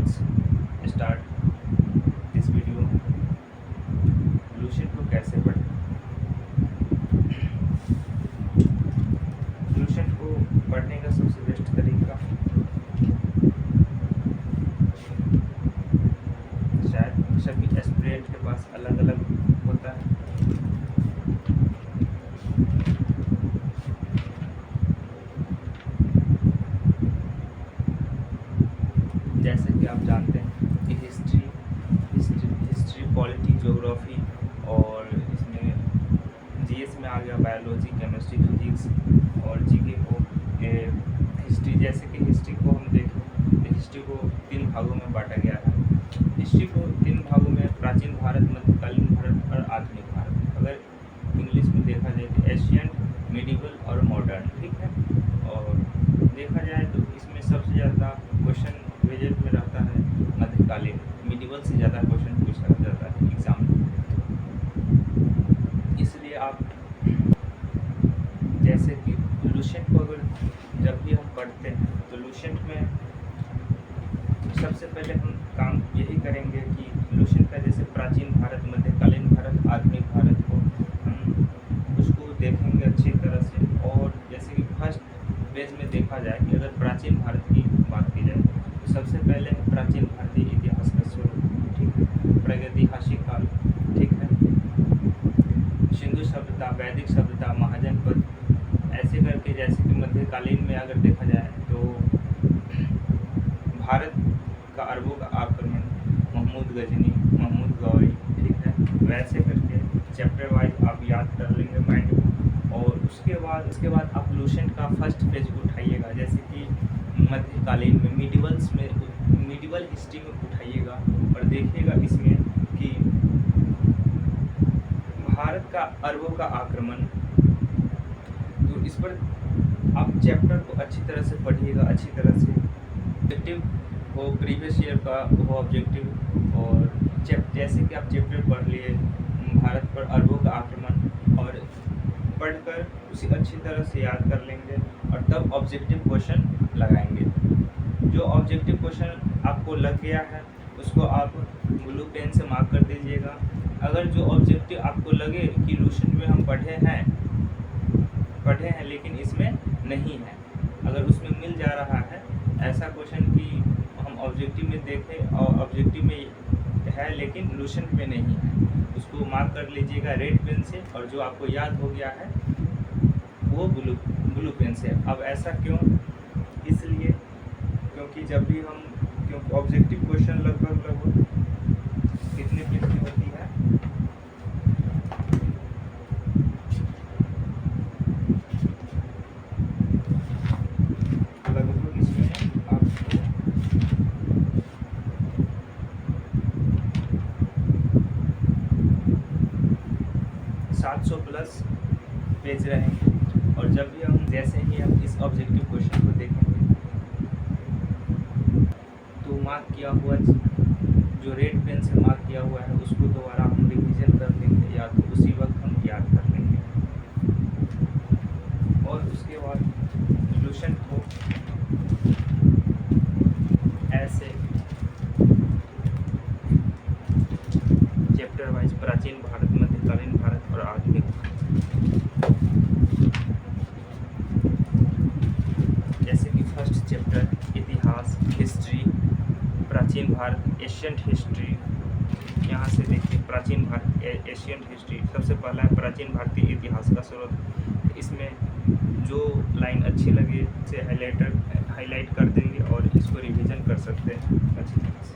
Let's start this video. Lucent को कैसे पढ़ें? लूसेंट को पढ़ने का सबसे बेस्ट तरीका शायद सभी एस्पिरेंट के पास अलग अलग होता है। जैसे कि आप जानते हैं कि हिस्ट्री, पॉलिटी, ज्योग्राफी और इसमें जीएस में आ गया बायोलॉजी, केमिस्ट्री, फिजिक्स और जीके को हिस्ट्री। जैसे कि हिस्ट्री को हम देखें तो हिस्ट्री को 3 भागों में बांटा गया है। हिस्ट्री को 3 भागों में प्राचीन भारत, मध्यकालीन भारत और आधुनिक भारत। अगर इंग्लिश में देखा जाए तो एशियंट, मिडिवल और मॉडर्न, ठीक है। और देखा जाए तो इसमें सबसे ज़्यादा क्वेश्चन वेजेज में रहता है मध्यकालीन। मिडिवल से ज़्यादा क्वेश्चन पूछा जाता है एग्जाम में। इसलिए आप जैसे कि लूसेंट को अगर जब भी हम पढ़ते हैं तो लूसेंट में सबसे पहले हम काम यही करेंगे कि लूसेंट का जैसे प्राचीन भारत, मध्यकालीन भारत, आधुनिक भारत को हम उसको देखेंगे अच्छी तरह से। और जैसे कि फर्स्ट पेज में देखा जाए कि अगर प्राचीन भारत की बात की जाए तो सबसे पहले है प्राचीन भारतीय इतिहास का स्वरूप, ठीक है। प्रागैतिहासिक काल, ठीक है। सिंधु सभ्यता, वैदिक सभ्यता, महाजनपद, ऐसे करके। जैसे कि मध्यकालीन में अगर देखा जाए तो भारत का अरबों का आक्रमण, महमूद गजनी, महमूद गौरी, ठीक है। वैसे करके चैप्टर वाइज आप याद कर लेंगे माइंड में। और उसके बाद आप लूसेंट का फर्स्ट पेज उठाइएगा। जैसे कि मध्यकालीन में, मिडिवल हिस्ट्री में उठाइएगा और देखिएगा इसमें कि भारत का अरबों का आक्रमण। तो इस पर आप चैप्टर को अच्छी तरह से पढ़िएगा, अच्छी तरह से। ऑब्जेक्टिव हो प्रीवियस ईयर का हो ऑब्जेक्टिव। और जैसे कि आप चैप्टर पढ़ लिए भारत पर अरबों का आक्रमण और पढ़कर उसे अच्छी तरह से याद कर लेंगे और तब ऑब्जेक्टिव क्वेश्चन लगाएंगे। जो ऑब्जेक्टिव क्वेश्चन आपको लग गया है उसको आप ब्लू पेन से मार्क कर दीजिएगा। अगर जो ऑब्जेक्टिव आपको लगे कि लूसेंट में हम पढ़े हैं लेकिन इसमें नहीं है, अगर उसमें मिल जा रहा है ऐसा क्वेश्चन कि हम ऑब्जेक्टिव में देखें और ऑब्जेक्टिव में है लेकिन लूसेंट में नहीं है, उसको मार्क कर लीजिएगा रेड पेन से। और जो आपको याद हो गया है वो ब्लू पेन से। अब ऐसा क्यों? इसलिए क्योंकि ऑब्जेक्टिव क्वेश्चन लगभग कितने पेज की होती है? लगभग इसमें आपको 700 प्लस पेज रहेंगे। और जब भी जैसे ही हम इस ऑब्जेक्टिव क्वेश्चन को देखेंगे तो मार्क किया हुआ, जो रेड पेन से मार्क किया हुआ है उसको दोबारा हम रिवीजन कर लेंगे या तो उसी वक्त हम याद कर लेंगे। और उसके बाद लूसेंट को ऐसे चैप्टर वाइज प्राचीन भारत, मध्यकालीन भारत और आधुनिक। जैसे कि फर्स्ट चैप्टर इतिहास, हिस्ट्री, प्राचीन भारत, एशियंट हिस्ट्री। यहाँ से देखिए प्राचीन भारत, एशियंट हिस्ट्री। सबसे पहला है प्राचीन भारतीय इतिहास का स्रोत। इसमें जो लाइन अच्छी लगे उसे हाईलाइट कर देंगे और इसको रिवीजन कर सकते हैं अच्छी तरह से।